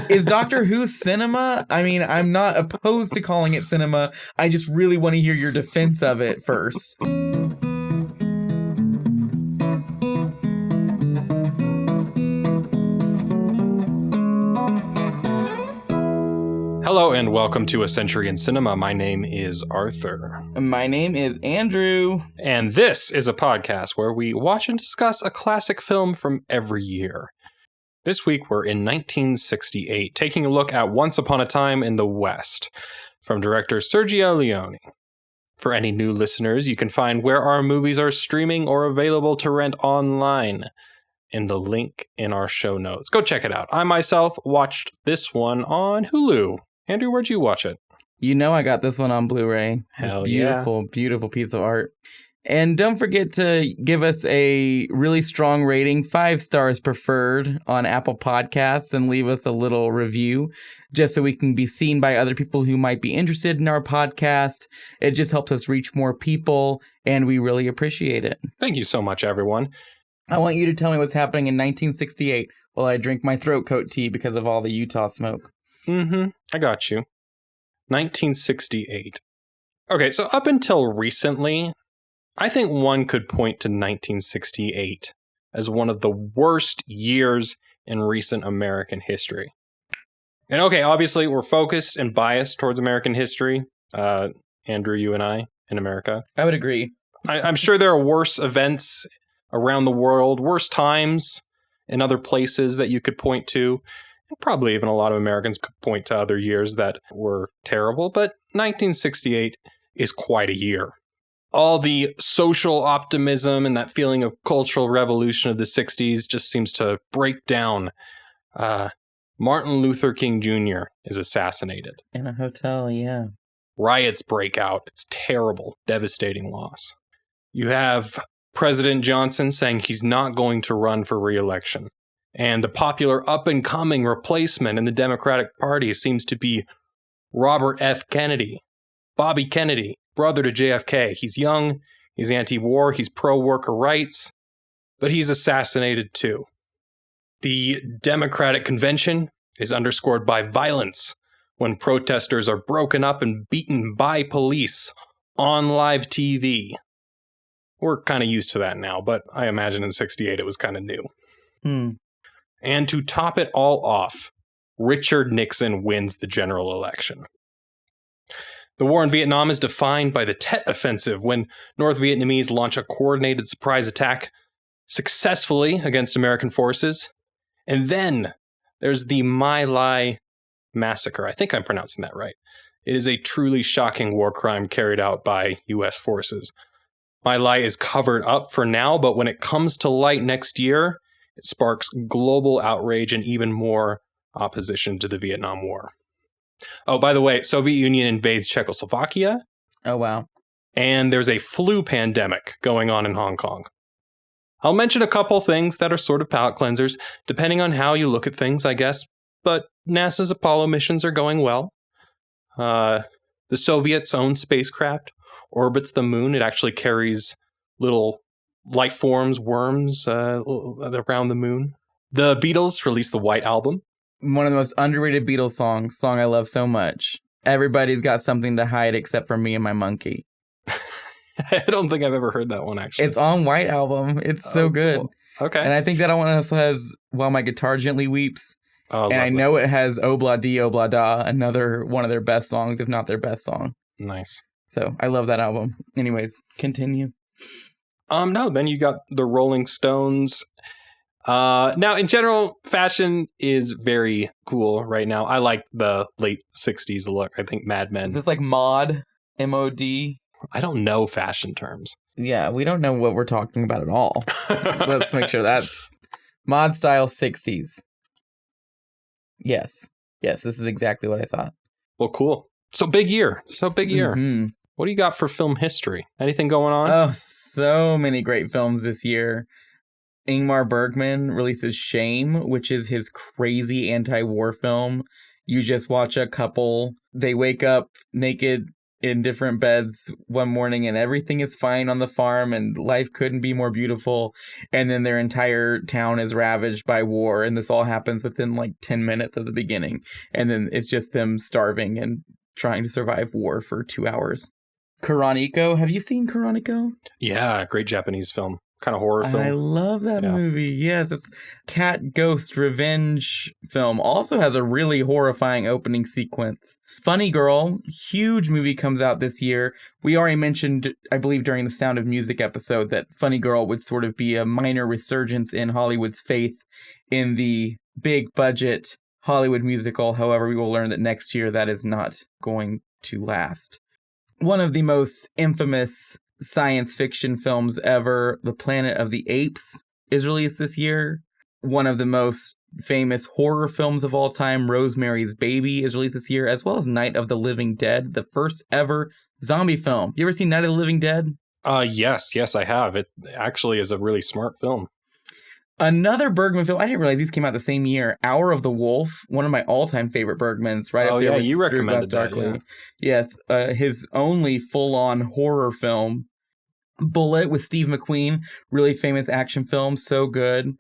Is Doctor Who cinema? I mean, I'm not opposed to calling it cinema. I just really want to hear your defense of it first. Hello and welcome to A Century in Cinema. My name is Arthur. My name is Andrew. And this is a podcast where we watch and discuss a classic film from every year. This week we're in 1968, taking a look at Once Upon a Time in the West, from director Sergio Leone. For any new listeners, you can find where our movies are streaming or available to rent online in the link in our show notes. Go check it out. I myself watched this one on Hulu. Andrew, where'd you watch it? You know I got this one on Blu-ray. It's beautiful, beautiful piece of art. And don't forget to give us a really strong rating, 5 stars preferred, on Apple Podcasts, and leave us a little review just so we can be seen by other people who might be interested in our podcast. It just helps us reach more people, and we really appreciate it. Thank you so much, everyone. I want you to tell me what's happening in 1968 while I drink my throat coat tea because of all the Utah smoke. I got you. 1968. Okay, so up until recently, I think one could point to 1968 as one of the worst years in recent American history. And okay, obviously we're focused and biased towards American history. Andrew, you and I, in America. I would agree. I'm sure there are worse events around the world, worse times in other places that you could point to. Probably even a lot of Americans could point to other years that were terrible, but 1968 is quite a year. All the social optimism and that feeling of cultural revolution of the 60s just seems to break down. Martin Luther King Jr. is assassinated. In a hotel, yeah. Riots break out. It's terrible, devastating loss. You have President Johnson saying he's not going to run for re-election. And the popular up-and-coming replacement in the Democratic Party seems to be Robert F. Kennedy. Bobby Kennedy, brother to JFK. He's young, he's anti-war, he's pro-worker rights, but he's assassinated too. The Democratic Convention is underscored by violence when protesters are broken up and beaten by police on live TV. We're kind of used to that now, but I imagine in 68 it was kind of new. And to top it all off, Richard Nixon wins the general election. The war in Vietnam is defined by the Tet Offensive, when North Vietnamese launch a coordinated surprise attack successfully against American forces. And then there's the My Lai massacre. I think I'm pronouncing that right. It is a truly shocking war crime carried out by U.S. forces. My Lai is covered up for now, but when it comes to light next year, it sparks global outrage and even more opposition to the Vietnam War. Oh, by the way, Soviet Union invades Czechoslovakia. Oh, wow. And there's a flu pandemic going on in Hong Kong. I'll mention a couple things that are sort of palate cleansers, depending on how you look at things, I guess. But NASA's Apollo missions are going well. The Soviets' own spacecraft orbits the moon. It actually carries little life forms, worms, around the moon. The Beatles released the White Album. One of the most underrated Beatles song I love so much. Everybody's got something to hide except for me and my monkey. I don't think I've ever heard that one, actually. It's on White Album. It's so good. Cool. Okay. And I think that one also has While My Guitar Gently Weeps. Oh, and lovely. I know it has Obla Di Obla Da, another one of their best songs, if not their best song. Nice. So I love that album. Anyways, continue. No, then you got the Rolling Stones. Now, in general, fashion is very cool right now. I like the late 60s look. I think Mad Men. Is this like mod? M-O-D? I don't know fashion terms. Yeah, we don't know what we're talking about at all. Let's make sure that's mod style 60s. Yes, this is exactly what I thought. Well, cool. So big year. Mm-hmm. What do you got for film history? Anything going on? Oh, so many great films this year. Ingmar Bergman releases Shame, which is his crazy anti-war film. You just watch a couple, they wake up naked in different beds one morning and everything is fine on the farm and life couldn't be more beautiful. And then their entire town is ravaged by war. And this all happens within like 10 minutes of the beginning. And then it's just them starving and trying to survive war for 2 hours. Kuroniko. Have you seen Kuroniko? Yeah, great Japanese film. Kind of horror film. I love that movie. Yes, it's cat ghost revenge film. Also has a really horrifying opening sequence. Funny Girl, huge movie, comes out this year. We already mentioned, I believe, during the Sound of Music episode that Funny Girl would sort of be a minor resurgence in Hollywood's faith in the big budget Hollywood musical. However, we will learn that next year that is not going to last. One of the most infamous science fiction films ever, The Planet of the Apes, is released this year. One of the most famous horror films of all time, Rosemary's Baby, is released this year, as well as Night of the Living Dead, the first ever zombie film. You ever seen Night of the Living Dead? Yes, I have. It actually is a really smart film. Another Bergman film, I didn't realize these came out the same year, Hour of the Wolf, one of my all-time favorite Bergmans, right up there with you recommended Through Glass that, Darkly. Yes, his only full-on horror film. Bullet with Steve McQueen, really famous action film, so good.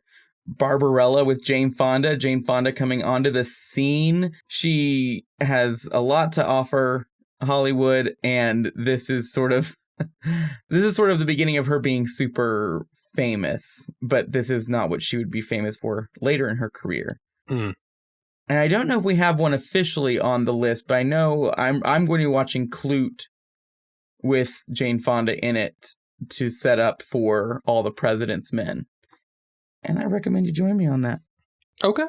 Barbarella with Jane Fonda. Jane Fonda coming onto the scene. She has a lot to offer Hollywood, and this is sort of the beginning of her being super famous, but this is not what she would be famous for later in her career. Mm. And I don't know if we have one officially on the list, but I know I'm going to be watching Klute with Jane Fonda in it to set up for All the President's Men. And I recommend you join me on that. Okay.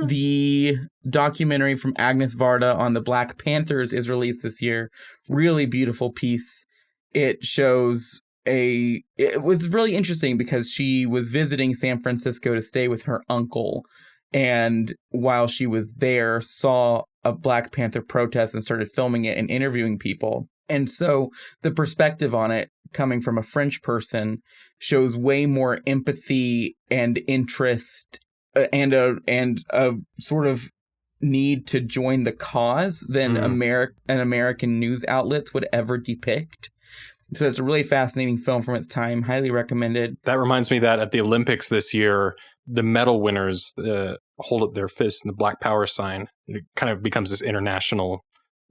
The documentary from Agnes Varda on the Black Panthers is released this year. Really beautiful piece. It shows it was really interesting because she was visiting San Francisco to stay with her uncle. And while she was there, saw a Black Panther protest and started filming it and interviewing people. And so the perspective on it, coming from a French person, shows way more empathy and interest and a sort of need to join the cause than American news outlets would ever depict. So it's a really fascinating film from its time. Highly recommended. That reminds me that at the Olympics this year, the medal winners hold up their fist in the Black Power sign. It kind of becomes this international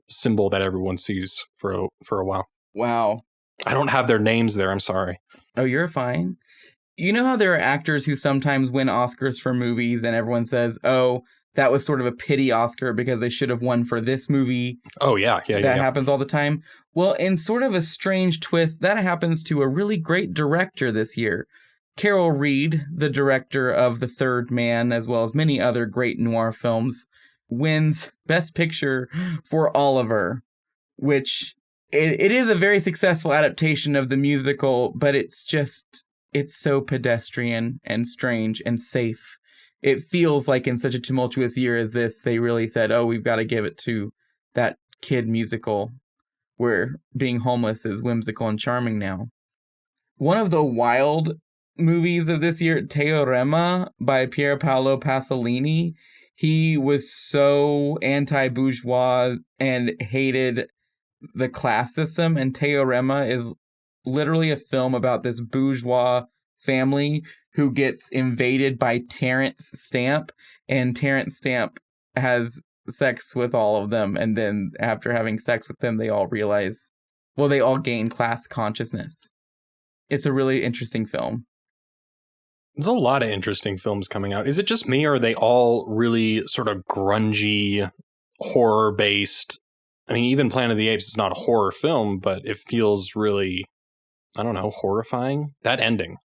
symbol that everyone sees for a while. Wow. I don't have their names there. I'm sorry. Oh, you're fine. You know how there are actors who sometimes win Oscars for movies and everyone says, oh, that was sort of a pity Oscar because they should have won for this movie. Oh, yeah. That happens all the time. Well, in sort of a strange twist, that happens to a really great director this year. Carol Reed, the director of The Third Man, as well as many other great noir films, wins Best Picture for Oliver, which it is a very successful adaptation of the musical, but it's so pedestrian and strange and safe. It feels like in such a tumultuous year as this, they really said, oh, we've got to give it to that kid musical where being homeless is whimsical and charming now. One of the wild movies of this year, Teorema by Pier Paolo Pasolini. He was so anti-bourgeois and hated the class system, and Teorema is literally a film about this bourgeois family who gets invaded by Terrence Stamp, and Terrence Stamp has sex with all of them, and then after having sex with them, they all gain class consciousness. It's a really interesting film. There's a lot of interesting films coming out. Is it just me, or are they all really sort of grungy, horror-based? I mean, even Planet of the Apes is not a horror film, but it feels really, I don't know, horrifying. That ending.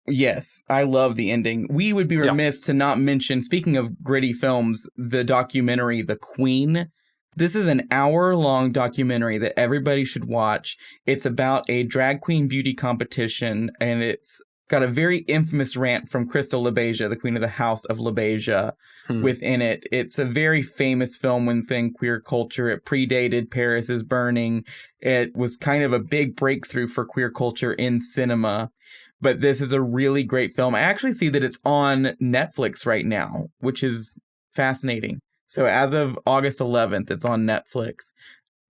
Yes, I love the ending. We would be remiss to not mention, speaking of gritty films, the documentary The Queen. This is an hour-long documentary that everybody should watch. It's about a drag queen beauty competition, and it's got a very infamous rant from Crystal LaBeija, the queen of the House of LaBeija, within it. It's a very famous film within queer culture. It predated Paris is Burning. It was kind of a big breakthrough for queer culture in cinema. But this is a really great film. I actually see that it's on Netflix right now, which is fascinating. So as of August 11th, it's on Netflix.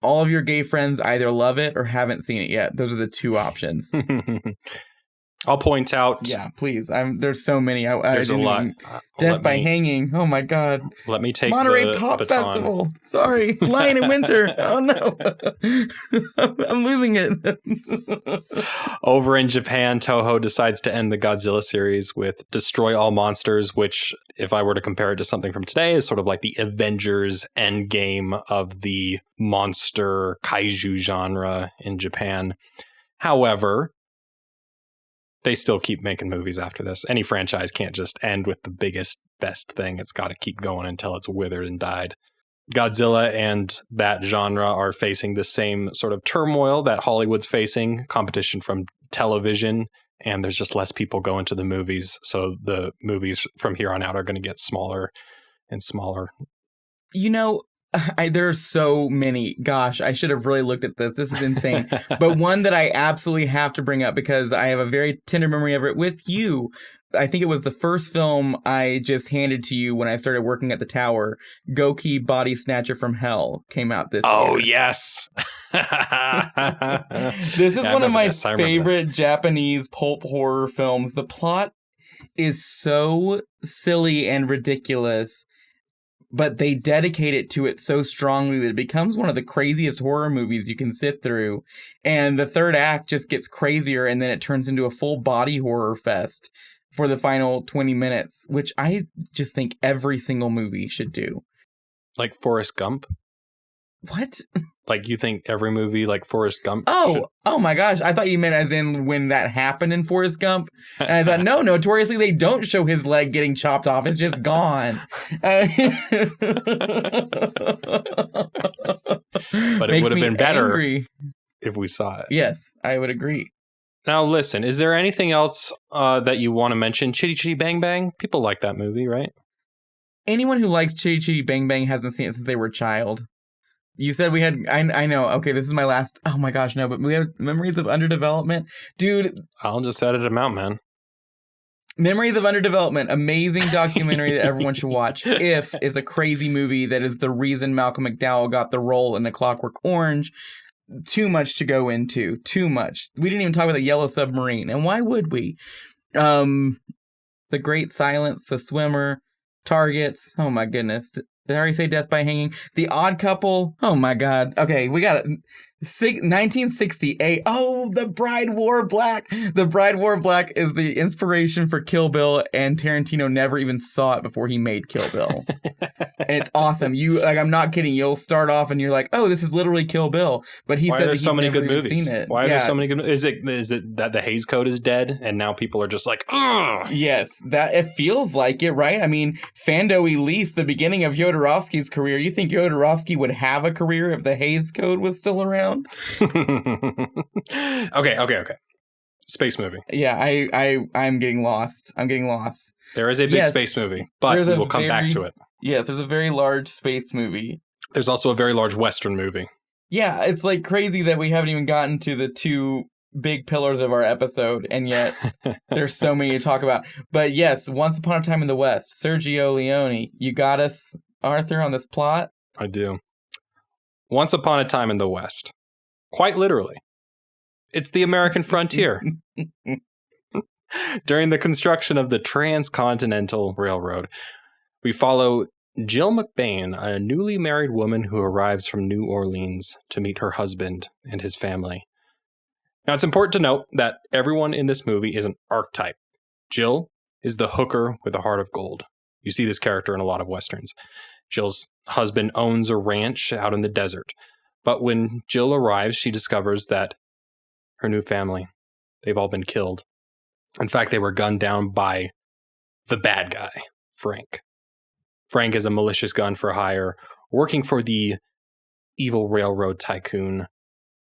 all of your gay friends either love it or haven't seen it yet. Those are the two options. I'll point out. Yeah, please. There's so many. There's a lot. Death by Hanging. Oh my God. Let me take Monterey the Pop baton. Festival. Sorry. Lion in Winter. Oh no. I'm losing it. Over in Japan, Toho decides to end the Godzilla series with Destroy All Monsters, which, if I were to compare it to something from today, is sort of like the Avengers Endgame of the monster kaiju genre in Japan. However, they still keep making movies after this. Any franchise can't just end with the biggest, best thing. It's got to keep going until it's withered and died. Godzilla and that genre are facing the same sort of turmoil that Hollywood's facing, competition from television, and there's just less people going to the movies. So the movies from here on out are going to get smaller and smaller. You know, there are so many. Gosh, I should have really looked at this. This is insane. But one that I absolutely have to bring up because I have a very tender memory of it with you. I think it was the first film I just handed to you when I started working at the tower. Goki Body Snatcher from Hell came out this year. Oh, yes. This is one of my favorite Japanese pulp horror films. The plot is so silly and ridiculous, but they dedicate it to it so strongly that it becomes one of the craziest horror movies you can sit through. And the third act just gets crazier, and then it turns into a full body horror fest for the final 20 minutes, which I just think every single movie should do. Like Forrest Gump? What? Like you think every movie like Forrest Gump? Oh my gosh. I thought you meant as in when that happened in Forrest Gump. And I thought, no, notoriously they don't show his leg getting chopped off. It's just gone. But it would have been better if we saw it. Yes, I would agree. Now, listen, is there anything else that you want to mention? Chitty Chitty Bang Bang? People like that movie, right? Anyone who likes Chitty Chitty Bang Bang hasn't seen it since they were a child. You said we had... I know. Okay, this is my last... Oh my gosh, no, but we have Memories of Underdevelopment. Dude. I'll just edit them out, man. Memories of Underdevelopment. Amazing documentary that everyone should watch. If is a crazy movie that is the reason Malcolm McDowell got the role in A Clockwork Orange. Too much to go into. Too much. We didn't even talk about the Yellow Submarine. And why would we? The Great Silence, The Swimmer, Targets. Oh my goodness. Did I already say Death by Hanging? The Odd Couple. Oh my God. Okay, we got it. 1968. Oh, The Bride Wore Black. The Bride Wore Black is the inspiration for Kill Bill, and Tarantino never even saw it before he made Kill Bill. And it's awesome. I'm not kidding. You'll start off and you're like, oh, this is literally Kill Bill. But he said that he's never even seen it. Why are there so many good movies? Is it that the Hays Code is dead and now people are just like, ugh? Yes, that it feels like it, right? I mean, Fando Elise, the beginning of Jodorowsky's career. You think Jodorowsky would have a career if the Hays Code was still around? Okay. Space movie. Yeah, I'm getting lost. There is a big space movie, but we'll come back to it. Yes, there's a very large space movie. There's also a very large Western movie. Yeah, it's like crazy that we haven't even gotten to the two big pillars of our episode, and yet there's so many to talk about. But yes, Once Upon a Time in the West, Sergio Leone. You got us, Arthur, on this plot? I do. Once Upon a Time in the West. Quite literally. It's the American frontier. During the construction of the Transcontinental Railroad, we follow Jill McBain, a newly married woman who arrives from New Orleans to meet her husband and his family. Now, it's important to note that everyone in this movie is an archetype. Jill is the hooker with a heart of gold. You see this character in a lot of Westerns. Jill's husband owns a ranch out in the desert. But when Jill arrives, she discovers that her new family, they've all been killed. In fact, they were gunned down by the bad guy, Frank. Frank is a malicious gun for hire, working for the evil railroad tycoon,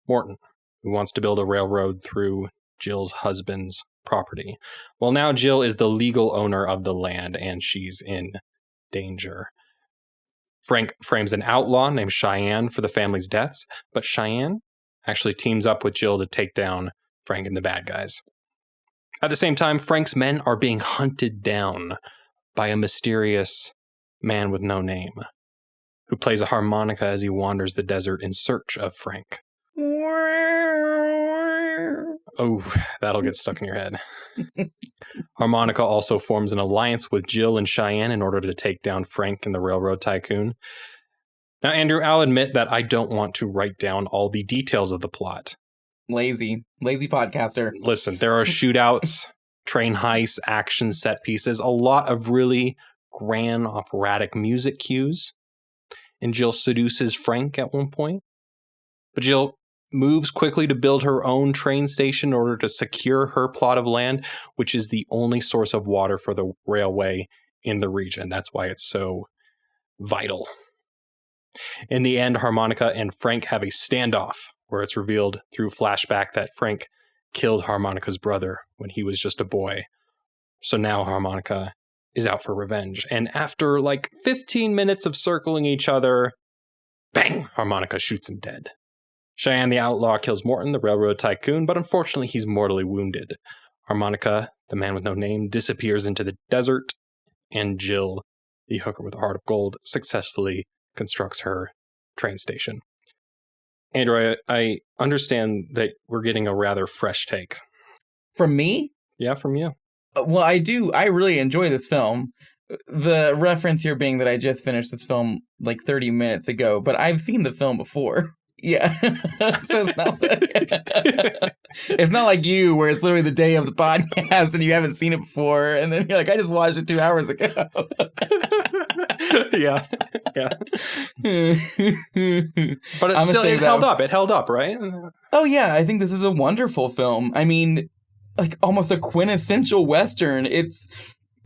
Morton, who wants to build a railroad through Jill's husband's property. Well, now Jill is the legal owner of the land, and she's in danger. Frank frames an outlaw named Cheyenne for the family's deaths, but Cheyenne actually teams up with Jill to take down Frank and the bad guys. At the same time, Frank's men are being hunted down by a mysterious man with no name. who plays a harmonica as he wanders the desert in search of Frank. Oh, that'll get stuck in your head. Harmonica also forms an alliance with Jill and Cheyenne in order to take down Frank and the railroad tycoon. Now, Andrew, I'll admit that I don't want to write down all the details of the plot. Lazy podcaster. Listen, there are shootouts, train heists, action set pieces, a lot of really grand operatic music cues. And Jill seduces Frank at one point. But Jill moves quickly to build her own train station in order to secure her plot of land, which is the only source of water for the railway in the region. That's why it's so vital. In the end, Harmonica and Frank have a standoff where it's revealed through flashback that Frank killed Harmonica's brother when he was just a boy. So now Harmonica is out for revenge. And after like 15 minutes of circling each other, bang, Harmonica shoots him dead. Cheyenne the outlaw kills Morton, the railroad tycoon, but unfortunately he's mortally wounded. Harmonica, the man with no name, disappears into the desert, and Jill, the hooker with a heart of gold, successfully constructs her train station. Andrew, I understand that we're getting a rather fresh take. From me? Yeah, from you. Well, I do. I really enjoy this film. The reference here being that I just finished this film like 30 minutes ago, but I've seen the film before. Yeah. So it's not like you, where it's literally the day of the podcast and you haven't seen it before, and then you're like, I just watched it 2 hours ago. Yeah. But it held up. It held up, right? Oh, yeah. I think this is a wonderful film. I mean, like almost a quintessential Western. It's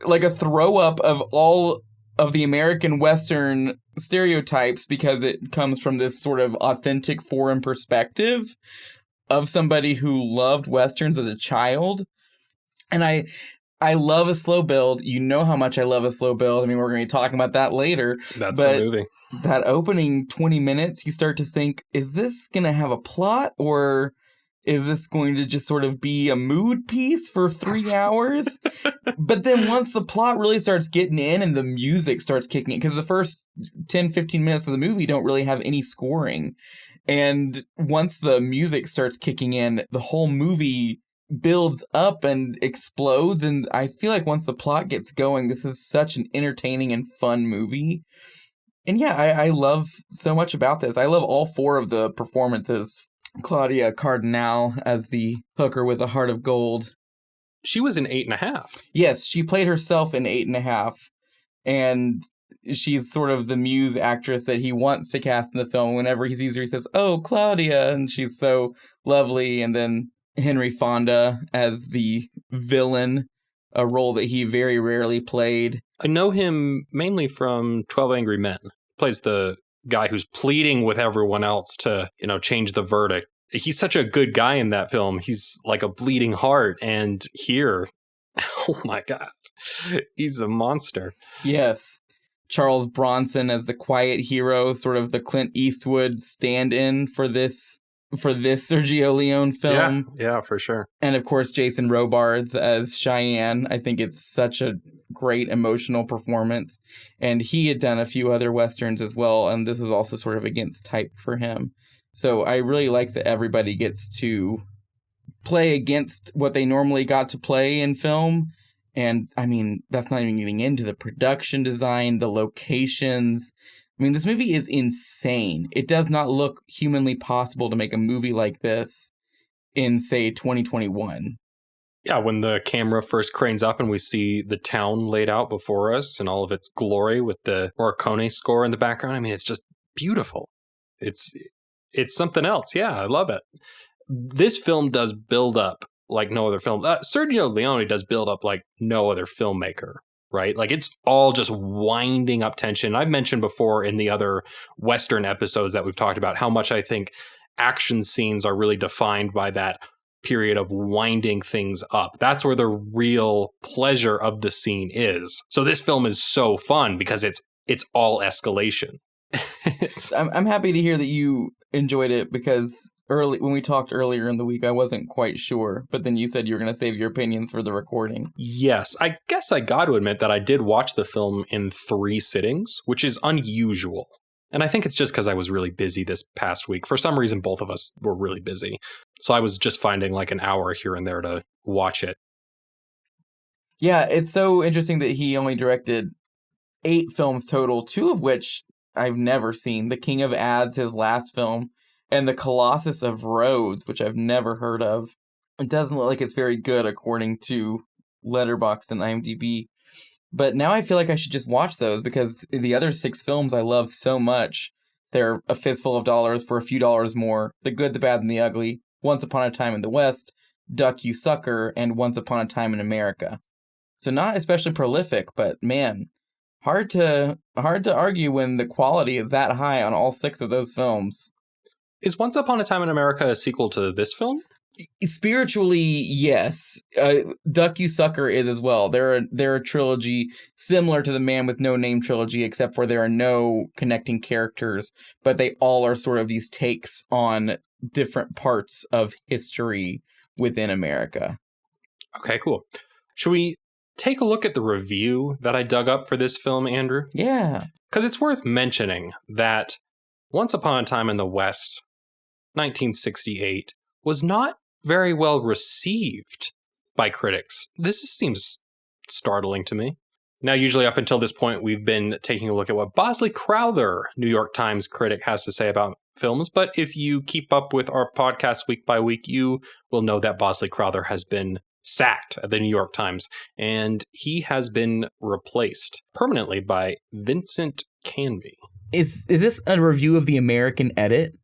like a throw up of all of the American Western stereotypes because it comes from this sort of authentic foreign perspective of somebody who loved Westerns as a child. And I love a slow build. You know how much I love a slow build. I mean, we're going to be talking about that later. That's the movie. That opening 20 minutes, you start to think, is this going to have a plot, or is this going to just sort of be a mood piece for 3 hours? But then once the plot really starts getting in and the music starts kicking in, because the first 10, 15 minutes of the movie don't really have any scoring. And once the music starts kicking in, the whole movie builds up and explodes. And I feel like once the plot gets going, this is such an entertaining and fun movie. And yeah, I love so much about this. I love all 4 of the performances. Claudia Cardinal as the hooker with a heart of gold. She was in 8.5. Yes, she played herself in 8.5. And she's sort of the muse actress that he wants to cast in the film. Whenever he sees her, he says, "Oh, Claudia," and she's so lovely. And then Henry Fonda as the villain, a role that he very rarely played. I know him mainly from 12 Angry Men. Plays the guy who's pleading with everyone else to, change the verdict. He's such a good guy in that film. He's like a bleeding heart. And here, oh my God, he's a monster. Yes. Charles Bronson as the quiet hero, sort of the Clint Eastwood stand-in for this Sergio Leone film. Yeah, for sure. And of course, Jason Robards as Cheyenne. I think it's such a great emotional performance. And he had done a few other Westerns as well, and this was also sort of against type for him. So I really like that everybody gets to play against what they normally got to play in film. And I mean, that's not even getting into the production design, the locations. I mean, this movie is insane. It does not look humanly possible to make a movie like this in, say, 2021. Yeah, when the camera first cranes up and we see the town laid out before us in all of its glory with the Morricone score in the background, I mean, it's just beautiful. It's something else. Yeah, I love it. This film does build up like no other film. Sergio Leone does build up like no other filmmaker. Right? Like it's all just winding up tension. I've mentioned before in the other Western episodes that we've talked about how much I think action scenes are really defined by that period of winding things up. That's where the real pleasure of the scene is. So this film is so fun because it's all escalation. I'm happy to hear that you enjoyed it because when we talked earlier in the week, I wasn't quite sure, but then you said you were going to save your opinions for the recording. Yes, I guess I got to admit that I did watch the film in 3 sittings, which is unusual. And I think it's just because I was really busy this past week. For some reason, both of us were really busy. So I was just finding like an hour here and there to watch it. Yeah, it's so interesting that he only directed 8 films total, 2 of which I've never seen. The King of Ads, his last film, and The Colossus of Rhodes, which I've never heard of. It doesn't look like it's very good according to Letterboxd and IMDb. But now I feel like I should just watch those because the other 6 films I love so much. They're A Fistful of Dollars for a few dollars more, The Good, the Bad, and the Ugly, Once Upon a Time in the West, Duck You Sucker, and Once Upon a Time in America. So not especially prolific, but man, hard to argue when the quality is that high on all 6 of those films. Is Once Upon a Time in America a sequel to this film? Spiritually, yes. Duck You Sucker is as well. They're a trilogy similar to the Man with No Name trilogy, except for there are no connecting characters, but they all are sort of these takes on different parts of history within America. Okay, cool. Should we take a look at the review that I dug up for this film, Andrew? Yeah. Because it's worth mentioning that Once Upon a Time in the West, 1968, was not very well received by critics. This seems startling to me. Now, usually up until this point, we've been taking a look at what Bosley Crowther, New York Times critic, has to say about films. But if you keep up with our podcast week by week, you will know that Bosley Crowther has been sacked at the New York Times, and he has been replaced permanently by Vincent Canby. Is this a review of the American edit?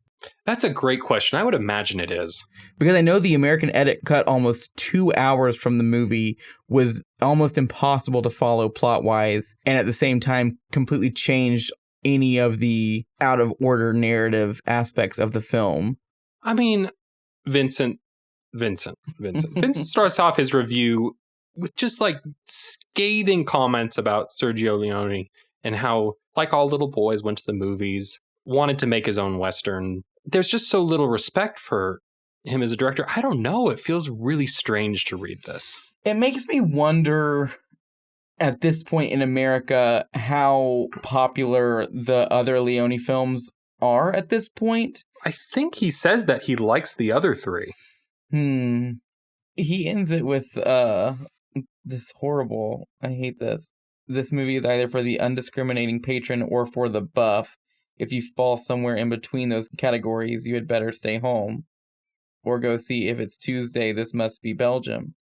That's a great question. I would imagine it is. Because I know the American edit cut almost 2 hours from the movie, was almost impossible to follow plot-wise, and at the same time completely changed any of the out-of-order narrative aspects of the film. I mean, Vincent starts off his review with just like scathing comments about Sergio Leone and how, like all little boys, went to the movies, wanted to make his own Western. There's just so little respect for him as a director. I don't know. It feels really strange to read this. It makes me wonder at this point in America how popular the other Leone films are at this point. I think he says that he likes the other 3. He ends it with this horrible, I hate this. This movie is either for the undiscriminating patron or for the buff. If you fall somewhere in between those categories, you had better stay home. Or go see If It's Tuesday, This Must Be Belgium.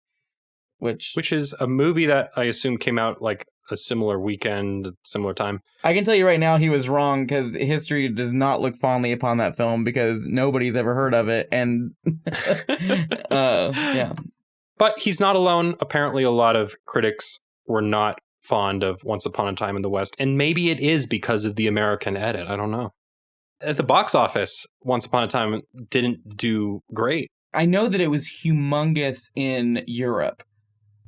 Which is a movie that I assume came out like a similar weekend, similar time. I can tell you right now he was wrong because history does not look fondly upon that film because nobody's ever heard of it. And yeah. But he's not alone. Apparently a lot of critics were not fond of Once Upon a Time in the West. And maybe it is because of the American edit. I don't know. At the box office, Once Upon a Time didn't do great. I know that it was humongous in Europe.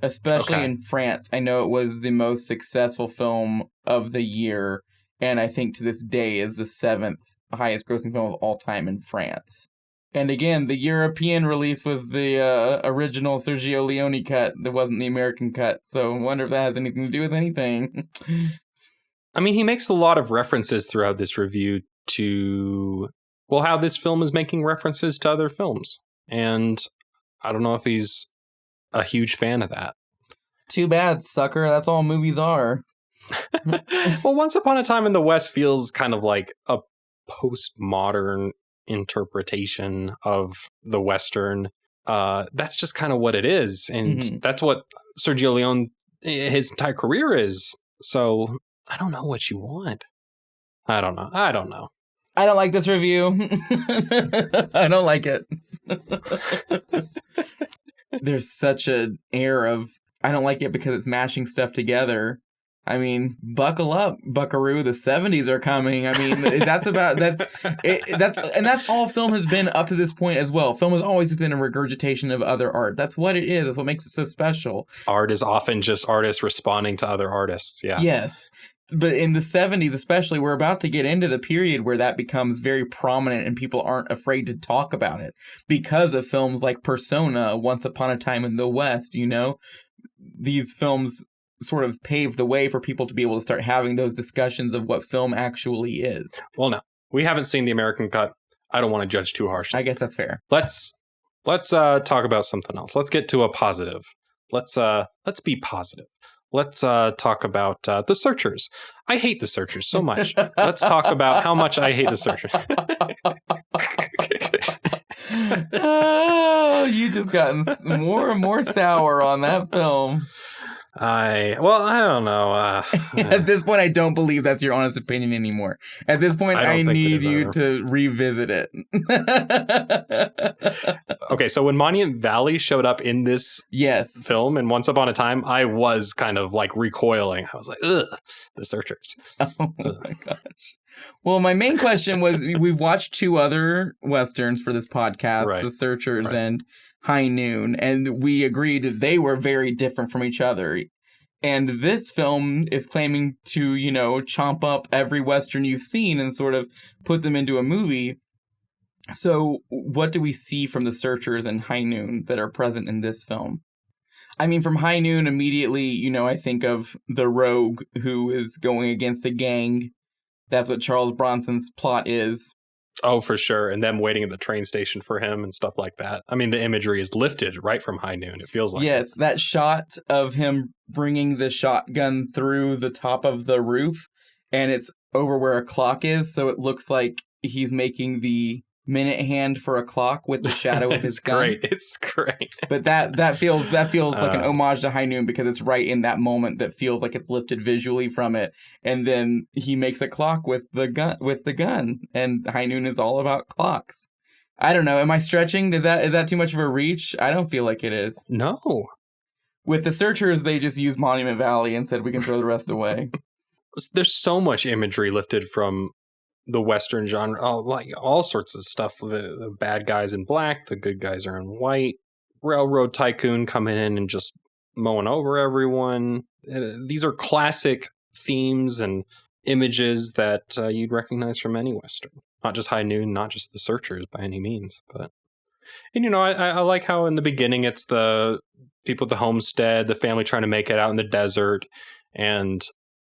Especially in France. I know it was the most successful film of the year, and I think to this day is the 7th highest grossing film of all time in France. And again, the European release was the original Sergio Leone cut. That wasn't the American cut, so I wonder if that has anything to do with anything. I mean, he makes a lot of references throughout this review to, well, how this film is making references to other films. And I don't know if he's a huge fan of that. Too bad, sucker. That's all movies are. Well, Once Upon a Time in the West feels kind of like a postmodern interpretation of the Western. That's just kind of what it is. And that's what Sergio Leone, his entire career is. So I don't know what you want. I don't know. I don't like this review. I don't like it. There's such an air of, I don't like it because it's mashing stuff together. I mean, buckle up, buckaroo. The 70s are coming. I mean, that's all film has been up to this point as well. Film has always been a regurgitation of other art. That's what it is. That's what makes it so special. Art is often just artists responding to other artists. Yeah. Yes. But in the 70s especially, we're about to get into the period where that becomes very prominent and people aren't afraid to talk about it because of films like Persona, Once Upon a Time in the West, you know? These films sort of paved the way for people to be able to start having those discussions of what film actually is. Well, no, we haven't seen the American cut. I don't want to judge too harshly. I guess that's fair. Let's talk about something else. Let's get to a positive. Let's be positive. Let's talk about The Searchers. I hate The Searchers so much. Let's talk about how much I hate The Searchers. Oh, you just gotten more and more sour on that film. I don't know. At this point, I don't believe that's your honest opinion anymore. At this point, I need you to revisit it. Okay, so when Monument Valley showed up in this film and Once Upon a Time, I was kind of like recoiling. I was like, ugh, The Searchers. Oh my gosh. Well, my main question was, we've watched 2 other Westerns for this podcast, right. The Searchers and High Noon, and we agreed they were very different from each other. And this film is claiming to, chomp up every Western you've seen and sort of put them into a movie. So what do we see from The Searchers and High Noon that are present in this film? I mean, from High Noon, immediately, I think of the rogue who is going against a gang. That's what Charles Bronson's plot is. Oh, for sure. And them waiting at the train station for him and stuff like that. I mean, the imagery is lifted right from High Noon. It feels like Yes, that shot of him bringing the shotgun through the top of the roof, and it's over where a clock is, so it looks like he's making the minute hand for a clock with the shadow of his gun. It's great. But that feels like an homage to High Noon, because it's right in that moment that feels like it's lifted visually from it. And then he makes a clock with the gun, and High Noon is all about clocks. I don't know. Am I stretching? Is that too much of a reach? I don't feel like it is. No. With The Searchers, they just used Monument Valley and said we can throw the rest away. There's so much imagery lifted from the Western genre, like all sorts of stuff. The bad guys in black, the good guys are in white. Railroad tycoon coming in and just mowing over everyone. These are classic themes and images that you'd recognize from any Western. Not just High Noon, not just The Searchers by any means. And I like how in the beginning it's the people at the homestead, the family trying to make it out in the desert, and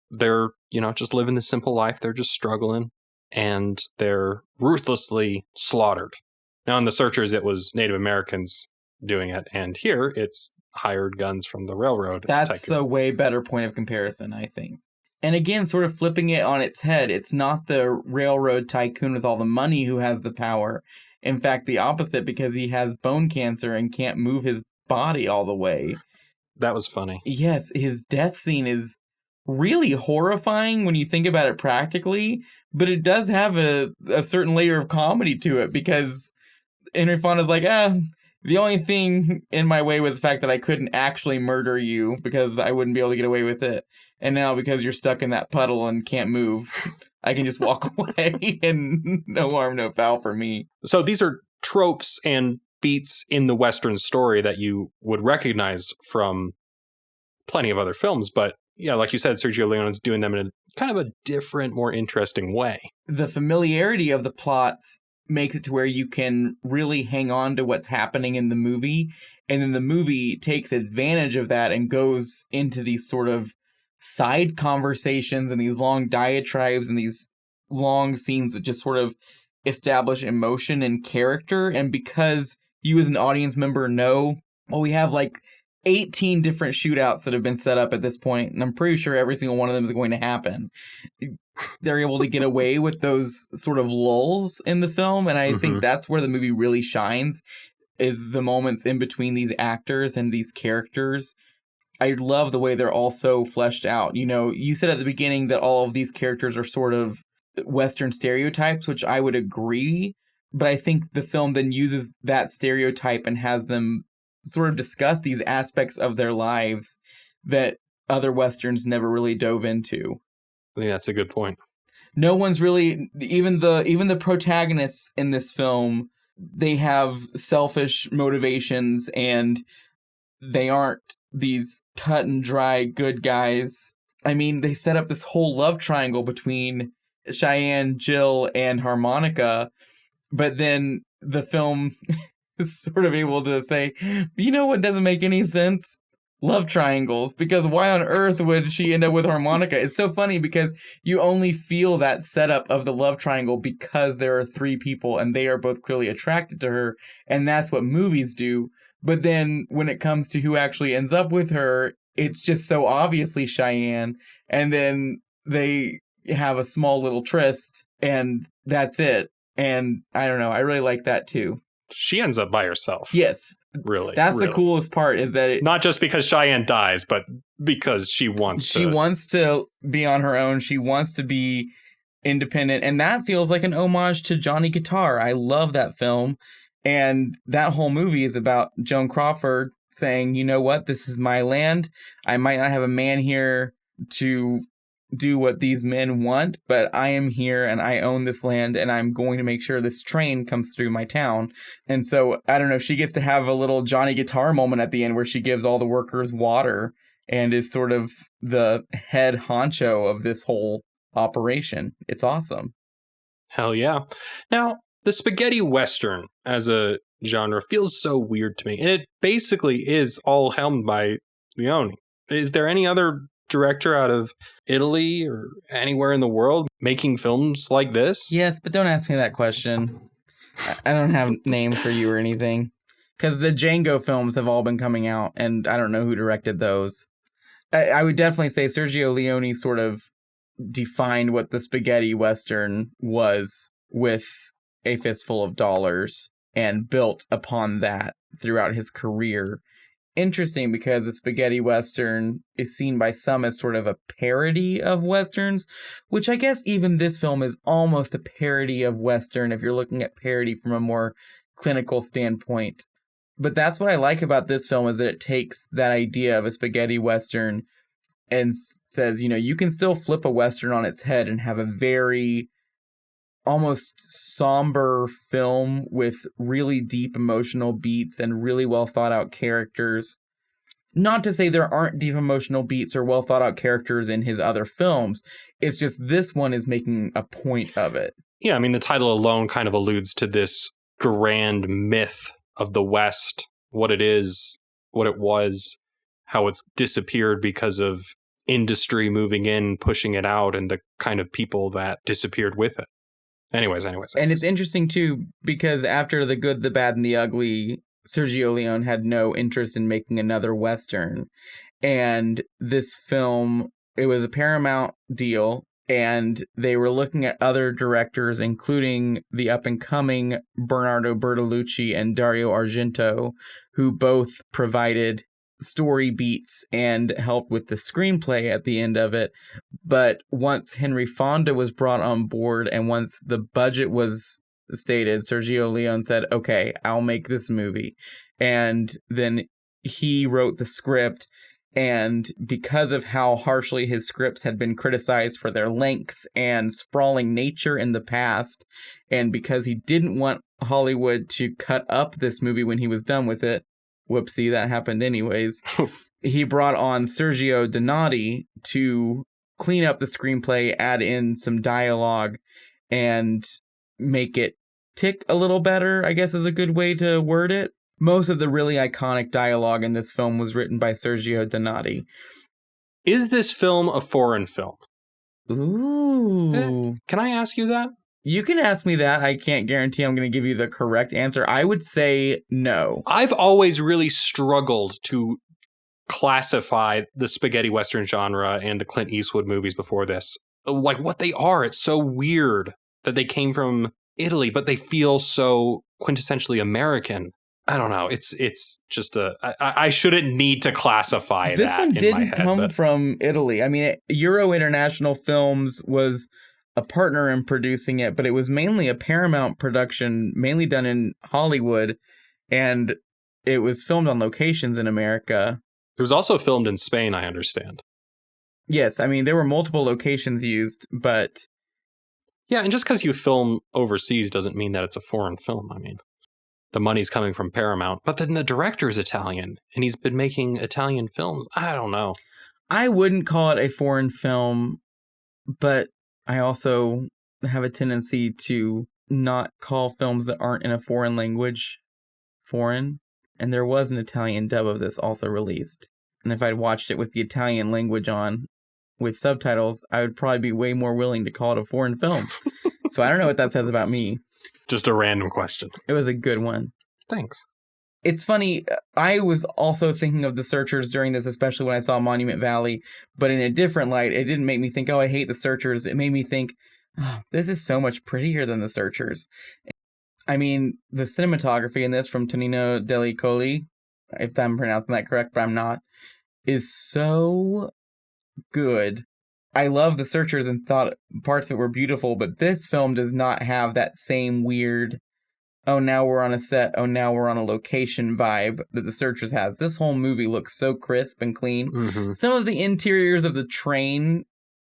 they're, just living the simple life. They're just struggling. And they're ruthlessly slaughtered. Now, in The Searchers, it was Native Americans doing it, and here it's hired guns from the railroad. That's a way better point of comparison, I think. And again, sort of flipping it on its head, it's not the railroad tycoon with all the money who has the power. In fact, the opposite, because he has bone cancer and can't move his body all the way. That was funny. Yes, his death scene is really horrifying when you think about it practically, but it does have a certain layer of comedy to it, because Henry Fonda's like, the only thing in my way was the fact that I couldn't actually murder you because I wouldn't be able to get away with it. And now because you're stuck in that puddle and can't move, I can just walk away and no harm, no foul for me. So these are tropes and beats in the Western story that you would recognize from plenty of other films, but yeah, like you said, Sergio Leone's doing them in a kind of a different, more interesting way. The familiarity of the plots makes it to where you can really hang on to what's happening in the movie, and then the movie takes advantage of that and goes into these sort of side conversations and these long diatribes and these long scenes that just sort of establish emotion and character. And because you as an audience member know, we have like 18 different shootouts that have been set up at this point, and I'm pretty sure every single one of them is going to happen. They're able to get away with those sort of lulls in the film, and I think that's where the movie really shines, is the moments in between these actors and these characters. I love the way they're all so fleshed out. You said at the beginning that all of these characters are sort of Western stereotypes, which I would agree, but I think the film then uses that stereotype and has them sort of discuss these aspects of their lives that other Westerns never really dove into. I think that's a good point. No one's really, even the protagonists in this film, they have selfish motivations, and they aren't these cut and dry good guys. I mean, they set up this whole love triangle between Cheyenne, Jill, and Harmonica, but then the film is sort of able to say, what doesn't make any sense? love triangles, because why on earth would she end up with harmonica? It's so funny because you only feel that setup of the love triangle because there are three people and they are both clearly attracted to her, and that's what movies do. But then when it comes to who actually ends up with her, it's just so obviously Cheyenne, and then they have a small little tryst, and that's it. And I don't know, I really like that too. She ends up by herself. Yes. Really. That's the coolest part, is that not just because Cheyenne dies, but because she wants to. She wants to be on her own. She wants to be independent. And that feels like an homage to Johnny Guitar. I love that film. And that whole movie is about Joan Crawford saying, you know what, this is my land. I might not have a man here to do what these men want, but I am here and I own this land, and I'm going to make sure this train comes through my town. And so, I don't know, she gets to have a little Johnny Guitar moment at the end where she gives all the workers water and is sort of the head honcho of this whole operation. It's awesome. Hell yeah. Now, the spaghetti western as a genre feels so weird to me, and it basically is all helmed by Leone. Is there any other director out of Italy or anywhere in the world making films like this? Yes, but don't ask me that question. I don't have names for you or anything, because the Django films have all been coming out, and I don't know who directed those. I would definitely say Sergio Leone sort of defined what the spaghetti western was with A Fistful of Dollars and built upon that throughout his career. Interesting, because the spaghetti western is seen by some as sort of a parody of westerns, which I guess even this film is almost a parody of western if you're looking at parody from a more clinical standpoint. But that's what I like about this film, is that it takes that idea of a spaghetti western and says, you know, you can still flip a western on its head and have a very almost somber film with really deep emotional beats and really well thought out characters. Not to say there aren't deep emotional beats or well thought out characters in his other films. It's just this one is making a point of it. Yeah, I mean, the title alone kind of alludes to this grand myth of the West, what it is, what it was, how it's disappeared because of industry moving in, pushing it out, and the kind of people that disappeared with it. Anyways. And it's interesting, too, because after The Good, the Bad, and the Ugly, Sergio Leone had no interest in making another Western. And this film, it was a Paramount deal, and they were looking at other directors, including the up-and-coming Bernardo Bertolucci and Dario Argento, who both provided story beats and helped with the screenplay at the end of it. But once Henry Fonda was brought on board and once the budget was stated, Sergio Leone said, okay, I'll make this movie. And then he wrote the script, and because of how harshly his scripts had been criticized for their length and sprawling nature in the past, and because he didn't want Hollywood to cut up this movie when he was done with it, whoopsie, that happened anyways. He brought on Sergio Donati to clean up the screenplay, add in some dialogue, and make it tick a little better, I guess is a good way to word it. Most of the really iconic dialogue in this film was written by Sergio Donati. Is this film a foreign film? Ooh. Can I ask you that? You can ask me that. I can't guarantee I'm going to give you the correct answer. I would say no. I've always really struggled to classify the spaghetti western genre and the Clint Eastwood movies before this, like what they are. It's so weird that they came from Italy, but they feel so quintessentially American. I don't know. It's just I shouldn't need to classify this that. This one didn't come but from Italy. I mean, Euro International Films was a partner in producing it, but it was mainly a Paramount production, mainly done in Hollywood, and it was filmed on locations in America. It was also filmed in Spain, I understand. Yes, I mean, there were multiple locations used, but... Yeah, and just because you film overseas doesn't mean that it's a foreign film. I mean, the money's coming from Paramount, but then the director's Italian, and he's been making Italian films. I don't know. I wouldn't call it a foreign film, but I also have a tendency to not call films that aren't in a foreign language foreign. And there was an Italian dub of this also released. and if I'd watched it with the Italian language on with subtitles, I would probably be way more willing to call it a foreign film. So I don't know what that says about me. Just a random question. It was a good one. Thanks. It's funny, I was also thinking of The Searchers during this, especially when I saw Monument Valley, but in a different light. It didn't make me think, oh, I hate The Searchers. It made me think, oh, this is so much prettier than The Searchers. I mean, the cinematography in this from Tonino Delli-Colli, if I'm pronouncing that correct, but I'm not, is so good. I love The Searchers and thought parts of it were beautiful, but this film does not have that same weird, oh, now we're on a set, oh, now we're on a location vibe that The Searchers has. This whole movie looks so crisp and clean. Mm-hmm. Some of the interiors of the train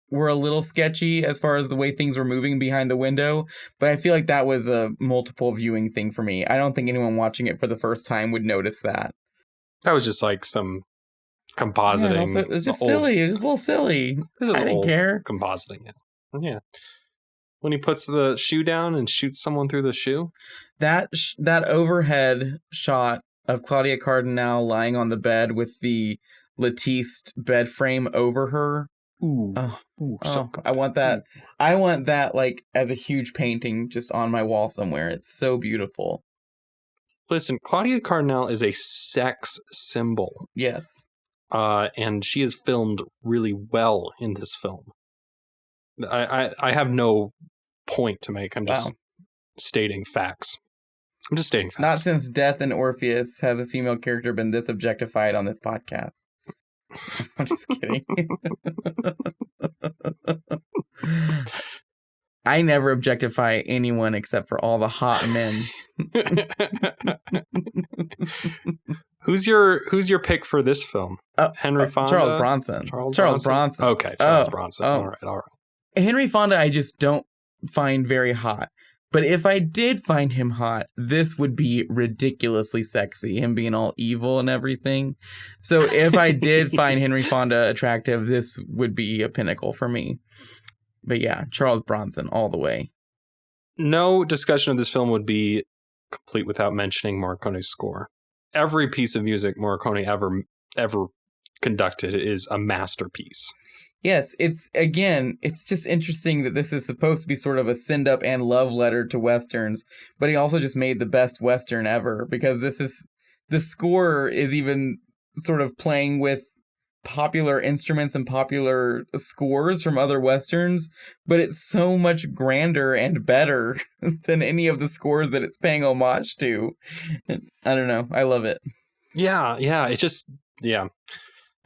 were a little sketchy as far as the way things were moving behind the window, but I feel like that was a multiple viewing thing for me. I don't think anyone watching it for the first time would notice that. That was just like some compositing. Yeah, it was just silly. It was just a little silly. I didn't care. Compositing it. Yeah. When he puts the shoe down and shoots someone through the shoe? That overhead shot of Claudia Cardinale lying on the bed with the latticed bed frame over her. Ooh. So I want that. I want that like as a huge painting just on my wall somewhere. It's so beautiful. Listen, Claudia Cardinale is a sex symbol. Yes. And she is filmed really well in this film. I have no point to make. I'm just stating facts. Not since Death in Orpheus has a female character been this objectified on this podcast. I'm just kidding. I never objectify anyone except for all the hot men. Who's your pick for this film? Henry Fonda? Charles Bronson. Charles Bronson. Okay, Charles Bronson. All right. Henry Fonda I just don't find very hot. But if I did find him hot, this would be ridiculously sexy, him being all evil and everything. So if I did find Henry Fonda attractive, this would be a pinnacle for me. But yeah, Charles Bronson all the way. No discussion of this film would be complete without mentioning Morricone's score. Every piece of music Morricone ever conducted is a masterpiece. Yes, it's just interesting that this is supposed to be sort of a send-up and love letter to Westerns, but he also just made the best Western ever, because the score is even sort of playing with popular instruments and popular scores from other Westerns, but it's so much grander and better than any of the scores that it's paying homage to. I don't know. I love it. Yeah. I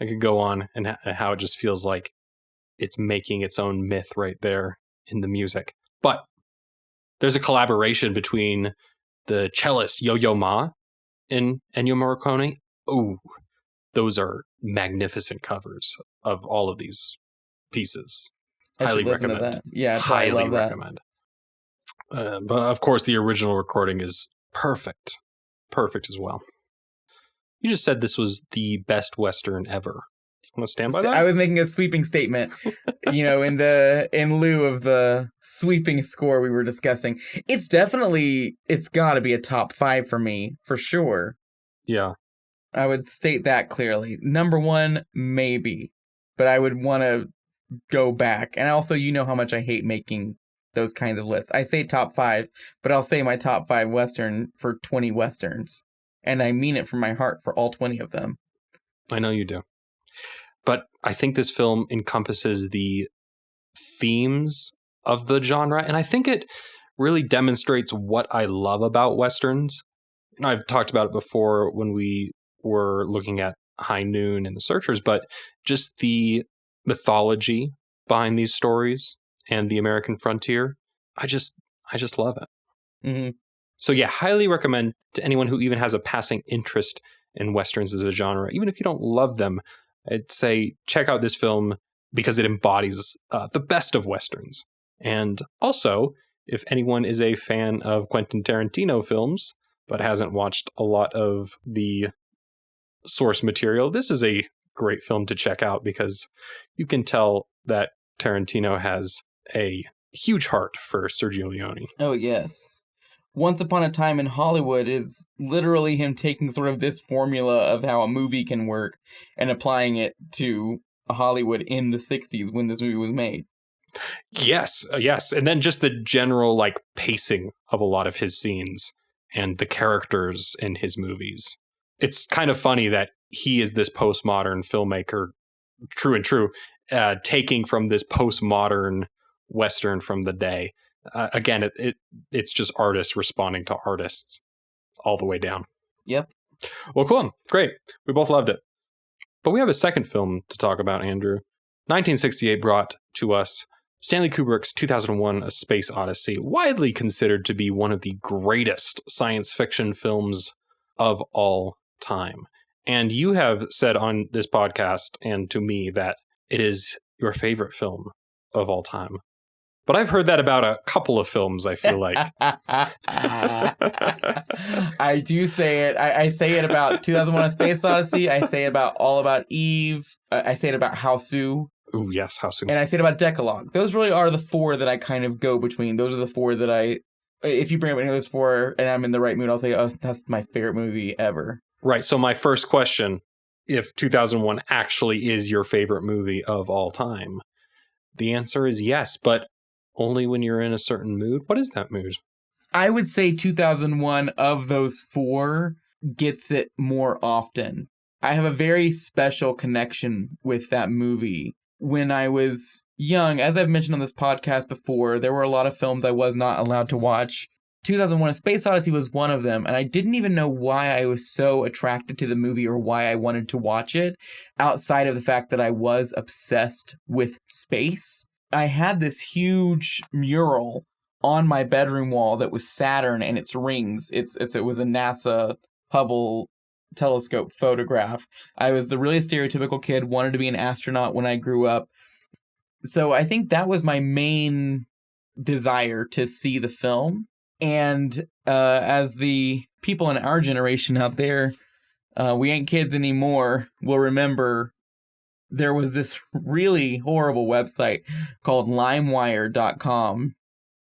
could go on and how it just feels like it's making its own myth right there in the music. But there's a collaboration between the cellist Yo-Yo Ma and Ennio Morricone. Ooh, those are magnificent covers of all of these pieces. Highly recommend. That. Yeah, I highly recommend. But of course, the original recording is perfect as well. You just said this was the best Western ever. Want to stand by that? I was making a sweeping statement, in lieu of the sweeping score we were discussing. It's got to be a top 5 for me, for sure. Yeah. I would state that clearly. Number 1, maybe, but I would want to go back. And also, you know how much I hate making those kinds of lists. I say top 5, but I'll say my top 5 Western for 20 Westerns. And I mean it from my heart for all 20 of them. I know you do. But I think this film encompasses the themes of the genre, and I think it really demonstrates what I love about Westerns. And I've talked about it before when we were looking at High Noon and The Searchers, but just the mythology behind these stories and the American frontier, I just love it. Mm-hmm. So yeah, highly recommend to anyone who even has a passing interest in Westerns as a genre, even if you don't love them. I'd say check out this film because it embodies the best of Westerns. And also, if anyone is a fan of Quentin Tarantino films, but hasn't watched a lot of the source material, this is a great film to check out because you can tell that Tarantino has a huge heart for Sergio Leone. Oh, yes. Once Upon a Time in Hollywood is literally him taking sort of this formula of how a movie can work and applying it to Hollywood in the 60s when this movie was made. Yes. And then just the general like pacing of a lot of his scenes and the characters in his movies. It's kind of funny that he is this postmodern filmmaker, true, taking from this postmodern Western from the day. Again, it's just artists responding to artists all the way down. Yep. Well, cool. Great. We both loved it. But we have a second film to talk about, Andrew. 1968 brought to us Stanley Kubrick's 2001 A Space Odyssey, widely considered to be one of the greatest science fiction films of all time. And you have said on this podcast and to me that it is your favorite film of all time. But I've heard that about a couple of films, I feel like. I do say it. I say it about 2001 A Space Odyssey. I say it about All About Eve. I say it about Hausu. Ooh, yes, Hausu. And I say it about Decalogue. Those really are the four that I kind of go between. Those are the four that if you bring up any of those four and I'm in the right mood, I'll say, oh, that's my favorite movie ever. Right. So my first question, if 2001 actually is your favorite movie of all time, the answer is yes, but only when you're in a certain mood. What is that mood? I would say 2001 of those four gets it more often. I have a very special connection with that movie. When I was young, as I've mentioned on this podcast before, there were a lot of films I was not allowed to watch. 2001 A Space Odyssey was one of them, and I didn't even know why I was so attracted to the movie or why I wanted to watch it, outside of the fact that I was obsessed with space. I had this huge mural on my bedroom wall that was Saturn and its rings. It was a NASA Hubble telescope photograph. I was the really stereotypical kid, wanted to be an astronaut when I grew up. So I think that was my main desire to see the film. And as the people in our generation out there, we ain't kids anymore, will remember there was this really horrible website called limewire.com.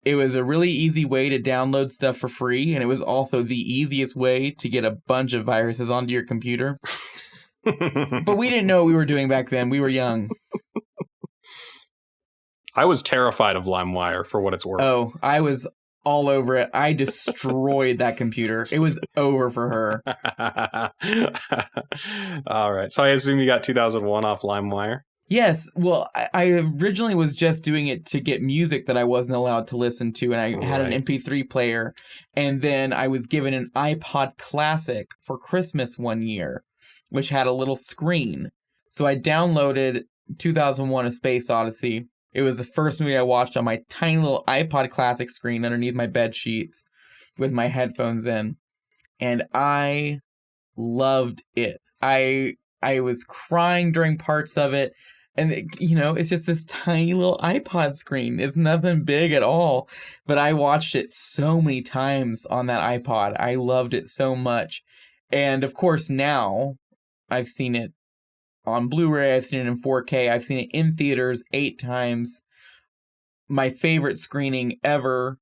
It was a really easy way to download stuff for free, and it was also the easiest way to get a bunch of viruses onto your computer. But we didn't know what we were doing back then. We were young. I was terrified of LimeWire for what it's worth. Oh, I was all over it. I destroyed that computer. It was over for her. All right. So I assume you got 2001 off LimeWire? Yes. Well, I originally was just doing it to get music that I wasn't allowed to listen to, and I had an MP3 player. And then I was given an iPod Classic for Christmas one year, which had a little screen. So I downloaded 2001 A Space Odyssey. It was the first movie I watched on my tiny little iPod Classic screen underneath my bed sheets with my headphones in. And I loved it. I was crying during parts of it. And, it's just this tiny little iPod screen. It's nothing big at all. But I watched it so many times on that iPod. I loved it so much. And, of course, now I've seen it on Blu-ray, I've seen it in 4K, I've seen it in theaters 8 times. My favorite screening ever,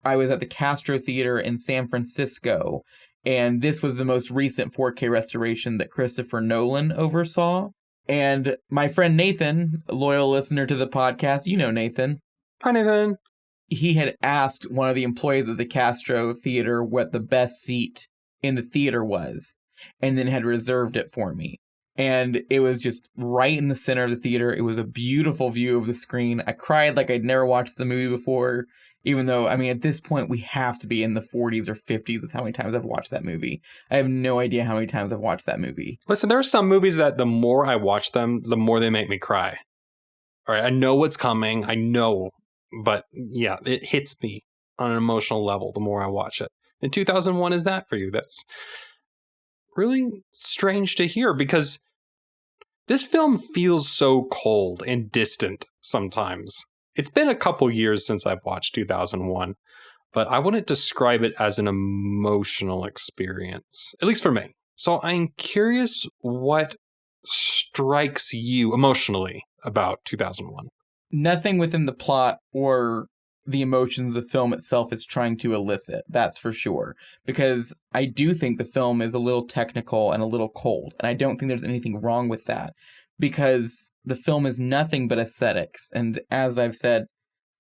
I was at the Castro Theater in San Francisco, and this was the most recent 4K restoration that Christopher Nolan oversaw. And my friend Nathan, a loyal listener to the podcast, you know Nathan. Hi, Nathan. He had asked one of the employees at the Castro Theater what the best seat in the theater was, and then had reserved it for me. And it was just right in the center of the theater. It was a beautiful view of the screen. I cried like I'd never watched the movie before, even though, at this point, we have to be in the 40s or 50s with how many times I've watched that movie. I have no idea how many times I've watched that movie. Listen, there are some movies that the more I watch them, the more they make me cry. All right, I know what's coming. I know. But yeah, it hits me on an emotional level the more I watch it. And 2001 is that for you. That's really strange to hear because this film feels so cold and distant sometimes. It's been a couple years since I've watched 2001, but I wouldn't describe it as an emotional experience, at least for me. So I'm curious what strikes you emotionally about 2001. Nothing within the plot or the emotions the film itself is trying to elicit. That's for sure. Because I do think the film is a little technical and a little cold. And I don't think there's anything wrong with that. Because the film is nothing but aesthetics. And as I've said,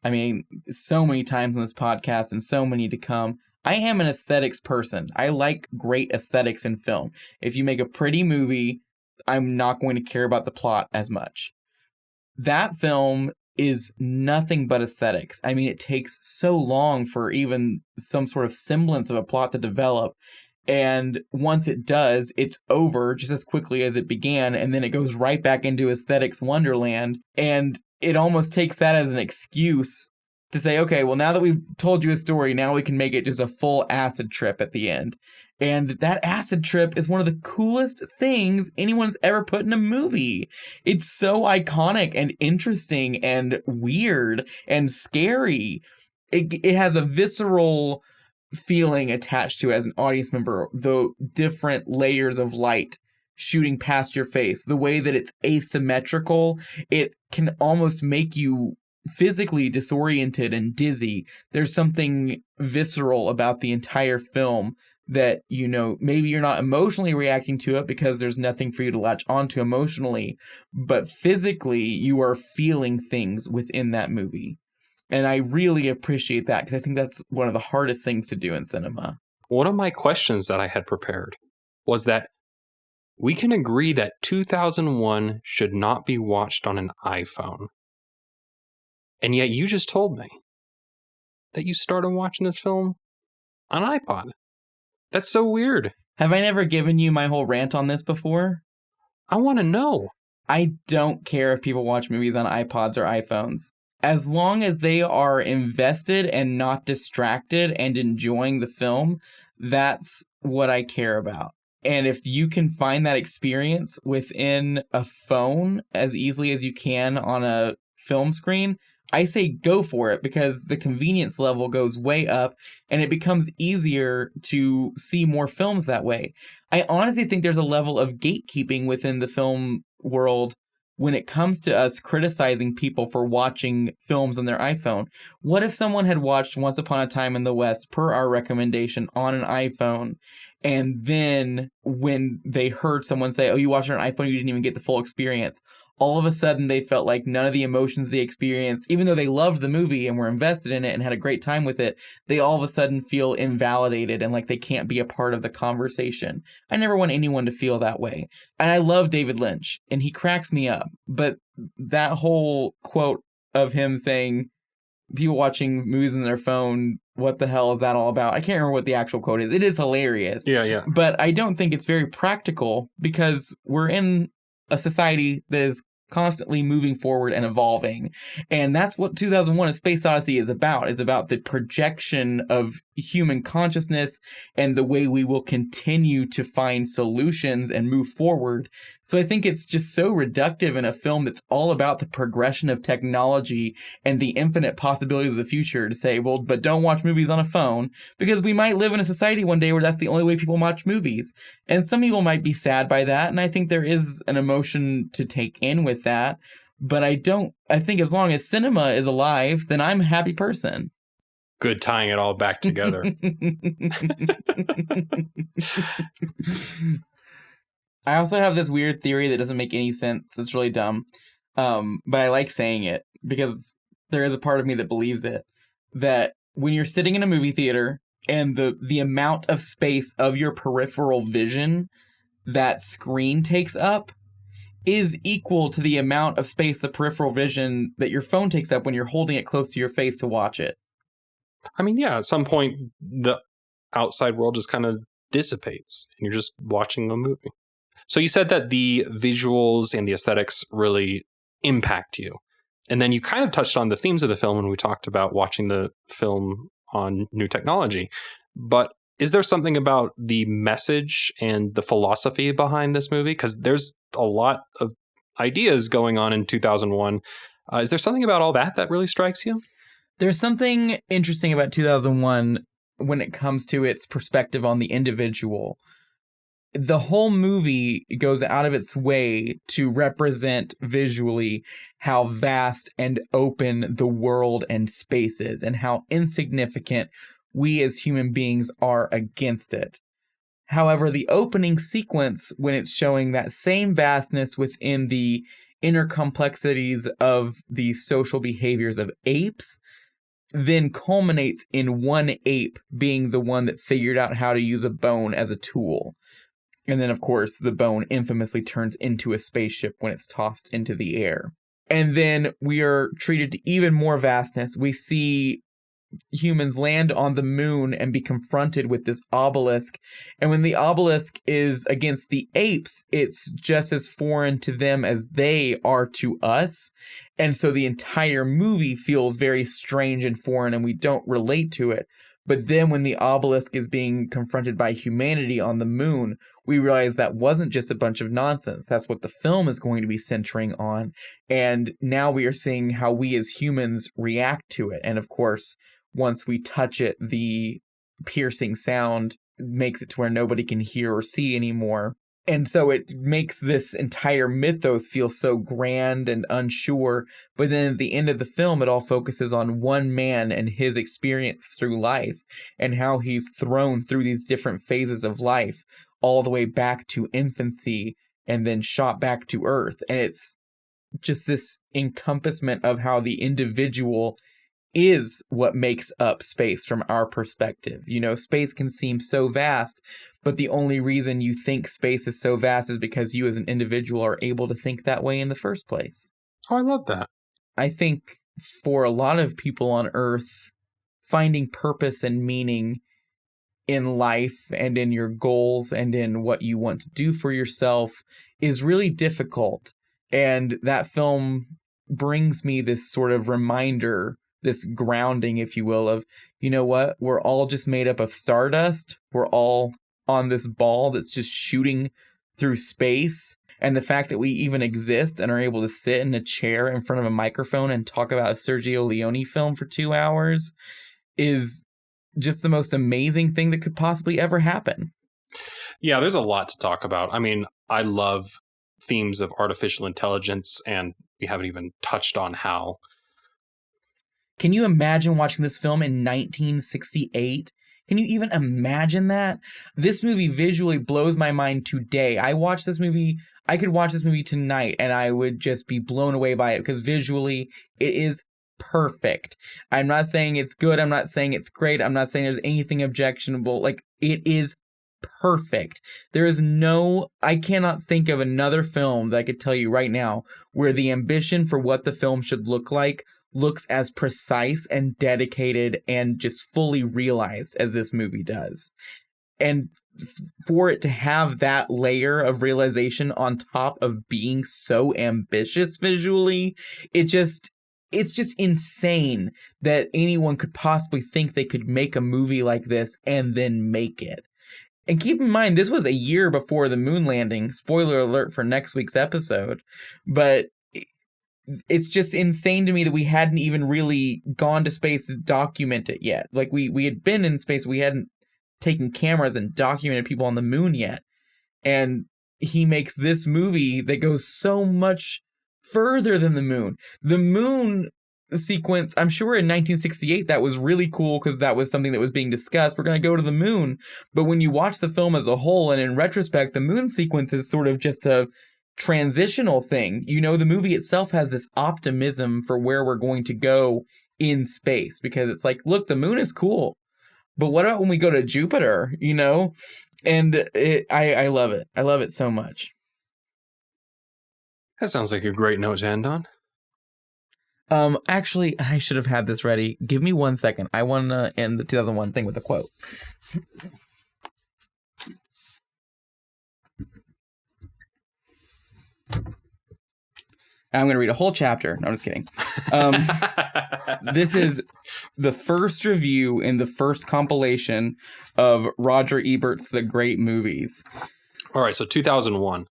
I mean, so many times on this podcast and so many to come, I am an aesthetics person. I like great aesthetics in film. If you make a pretty movie, I'm not going to care about the plot as much. That film is nothing but aesthetics. I mean, it takes so long for even some sort of semblance of a plot to develop. And once it does, it's over just as quickly as it began. And then it goes right back into aesthetics wonderland. And it almost takes that as an excuse to say, okay, well, now that we've told you a story, now we can make it just a full acid trip at the end. And that acid trip is one of the coolest things anyone's ever put in a movie. It's so iconic and interesting and weird and scary. It has a visceral feeling attached to it as an audience member, the different layers of light shooting past your face, the way that it's asymmetrical, it can almost make you physically disoriented and dizzy. There's something visceral about the entire film that, you know, maybe you're not emotionally reacting to it because there's nothing for you to latch onto emotionally, but physically you are feeling things within that movie. And I really appreciate that because I think that's one of the hardest things to do in cinema. One of my questions that I had prepared was that we can agree that 2001 should not be watched on an iPhone. And yet you just told me that you started watching this film on an iPod. That's so weird. Have I never given you my whole rant on this before? I want to know. I don't care if people watch movies on iPods or iPhones. As long as they are invested and not distracted and enjoying the film, that's what I care about. And if you can find that experience within a phone as easily as you can on a film screen, I say go for it because the convenience level goes way up and it becomes easier to see more films that way. I honestly think there's a level of gatekeeping within the film world when it comes to us criticizing people for watching films on their iPhone. What if someone had watched Once Upon a Time in the West per our recommendation on an iPhone, and then when they heard someone say, oh, you watched it on an iPhone, you didn't even get the full experience. All of a sudden, they felt like none of the emotions they experienced, even though they loved the movie and were invested in it and had a great time with it, they all of a sudden feel invalidated and like they can't be a part of the conversation. I never want anyone to feel that way. And I love David Lynch, and he cracks me up. But that whole quote of him saying, people watching movies on their phone, what the hell is that all about? I can't remember what the actual quote is. It is hilarious. Yeah. But I don't think it's very practical because we're in a society that is constantly moving forward and evolving. And that's what 2001 A Space Odyssey is about the projection of human consciousness and the way we will continue to find solutions and move forward. So I think it's just so reductive in a film that's all about the progression of technology and the infinite possibilities of the future to say, well, but don't watch movies on a phone because we might live in a society one day where that's the only way people watch movies. And some people might be sad by that. And I think there is an emotion to take in with that. But I think as long as cinema is alive, then I'm a happy person. Good tying it all back together. I also have this weird theory that doesn't make any sense. It's really dumb. But I like saying it because there is a part of me that believes it. That when you're sitting in a movie theater and the amount of space of your peripheral vision that screen takes up is equal to the amount of space the peripheral vision that your phone takes up when you're holding it close to your face to watch it. I mean, yeah, at some point, the outside world just kind of dissipates and you're just watching a movie. So you said that the visuals and the aesthetics really impact you. And then you kind of touched on the themes of the film when we talked about watching the film on new technology. But is there something about the message and the philosophy behind this movie? Because there's a lot of ideas going on in 2001. Is there something about all that really strikes you? There's something interesting about 2001 when it comes to its perspective on the individual. the whole movie goes out of its way to represent visually how vast and open the world and space is, and how insignificant we as human beings are against it. However, the opening sequence, when it's showing that same vastness within the inner complexities of the social behaviors of apes, then culminates in one ape being the one that figured out how to use a bone as a tool. And then, of course, the bone infamously turns into a spaceship when it's tossed into the air. And then we are treated to even more vastness. We see humans land on the moon and be confronted with this obelisk. And when the obelisk is against the apes, it's just as foreign to them as they are to us. And so the entire movie feels very strange and foreign, and we don't relate to it. But then when the obelisk is being confronted by humanity on the moon, we realize that wasn't just a bunch of nonsense. That's what the film is going to be centering on. And now we are seeing how we as humans react to it. And of course, once we touch it, the piercing sound makes it to where nobody can hear or see anymore. And so it makes this entire mythos feel so grand and unsure. But then at the end of the film, it all focuses on one man and his experience through life, and how he's thrown through these different phases of life, all the way back to infancy and then shot back to Earth. And it's just this encompassment of how the individual is what makes up space from our perspective. You know, space can seem so vast, but the only reason you think space is so vast is because you as an individual are able to think that way in the first place. Oh, I love that. I think for a lot of people on Earth, finding purpose and meaning in life and in your goals and in what you want to do for yourself is really difficult. And that film brings me this sort of reminder, this grounding, if you will, of, you know what, we're all just made up of stardust. We're all on this ball that's just shooting through space. And the fact that we even exist and are able to sit in a chair in front of a microphone and talk about a Sergio Leone film for 2 hours is just the most amazing thing that could possibly ever happen. Yeah, there's a lot to talk about. I mean, I love themes of artificial intelligence, and we haven't even touched on how. Can you imagine watching this film in 1968? Can you even imagine that? This movie visually blows my mind today. I could watch this movie tonight and I would just be blown away by it, because visually it is perfect. I'm not saying it's good. I'm not saying it's great. I'm not saying there's anything objectionable. Like, it is perfect. I cannot think of another film that I could tell you right now where the ambition for what the film should look like looks as precise and dedicated and just fully realized as this movie does. And for it to have that layer of realization on top of being so ambitious visually, it's just insane that anyone could possibly think they could make a movie like this and then make it. And keep in mind, this was a year before the moon landing. Spoiler alert for next week's episode. But it's just insane to me that we hadn't even really gone to space to document it yet. Like, we had been in space, we hadn't taken cameras and documented people on the moon yet. And he makes this movie that goes so much further than the moon. The moon sequence, I'm sure in 1968 that was really cool because that was something that was being discussed. We're going to go to the moon. But when you watch the film as a whole and in retrospect, the moon sequence is sort of just a transitional thing. You know, the movie itself has this optimism for where we're going to go in space, because it's like, look, the moon is cool, but what about when we go to Jupiter, you know? And I love it. I love it so much. That sounds like a great note to end on. Actually, I should have had this ready. Give me 1 second. I want to end the 2001 thing with a quote. I'm going to read a whole chapter. No, I'm just kidding. This is the first review in the first compilation of Roger Ebert's The Great Movies. All right, so 2001.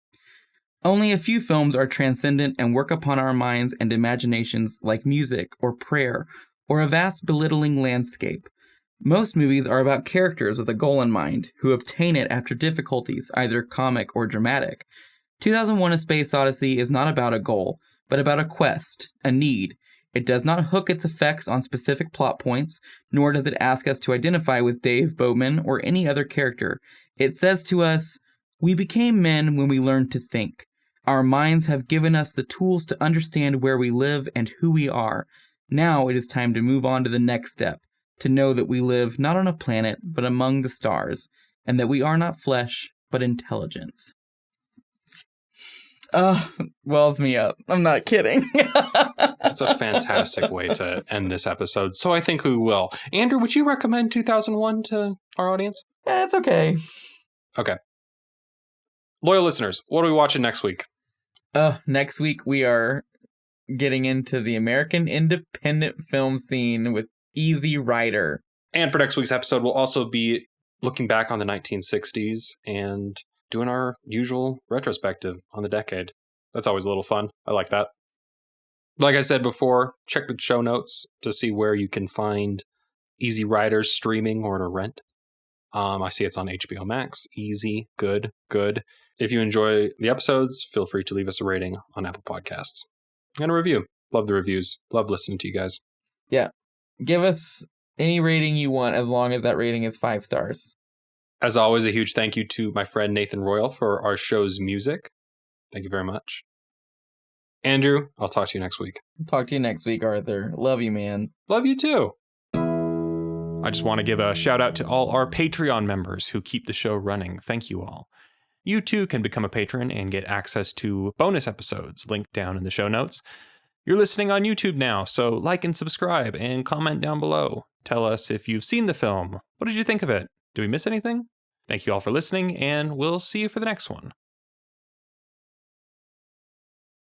Only a few films are transcendent and work upon our minds and imaginations like music or prayer or a vast belittling landscape. Most movies are about characters with a goal in mind, who obtain it after difficulties, either comic or dramatic. 2001: A Space Odyssey is not about a goal, but about a quest, a need. It does not hook its effects on specific plot points, nor does it ask us to identify with Dave Boatman or any other character. It says to us, "We became men when we learned to think. Our minds have given us the tools to understand where we live and who we are. Now it is time to move on to the next step, to know that we live not on a planet, but among the stars, and that we are not flesh, but intelligence." Wells me up. I'm not kidding. That's a fantastic way to end this episode. So I think we will. Andrew, would you recommend 2001 to our audience? It's okay. Okay. Loyal listeners, what are we watching next week? Next week we are getting into the American independent film scene with Easy Rider. And for next week's episode, we'll also be looking back on the 1960s and doing our usual retrospective on the decade. That's always a little fun. I like that. Like I said before, check the show notes to see where you can find Easy Riders streaming or to rent. I see it's on HBO Max. Easy, good. If you enjoy the episodes, feel free to leave us a rating on Apple Podcasts. And a review. Love the reviews. Love listening to you guys. Yeah. Give us any rating you want as long as that rating is 5 stars. As always, a huge thank you to my friend Nathan Royal for our show's music. Thank you very much. Andrew, I'll talk to you next week. Talk to you next week, Arthur. Love you, man. Love you too. I just want to give a shout out to all our Patreon members who keep the show running. Thank you all. You too can become a patron and get access to bonus episodes linked down in the show notes. You're listening on YouTube now, so like and subscribe and comment down below. Tell us if you've seen the film. What did you think of it? Did we miss anything? Thank you all for listening, and we'll see you for the next one.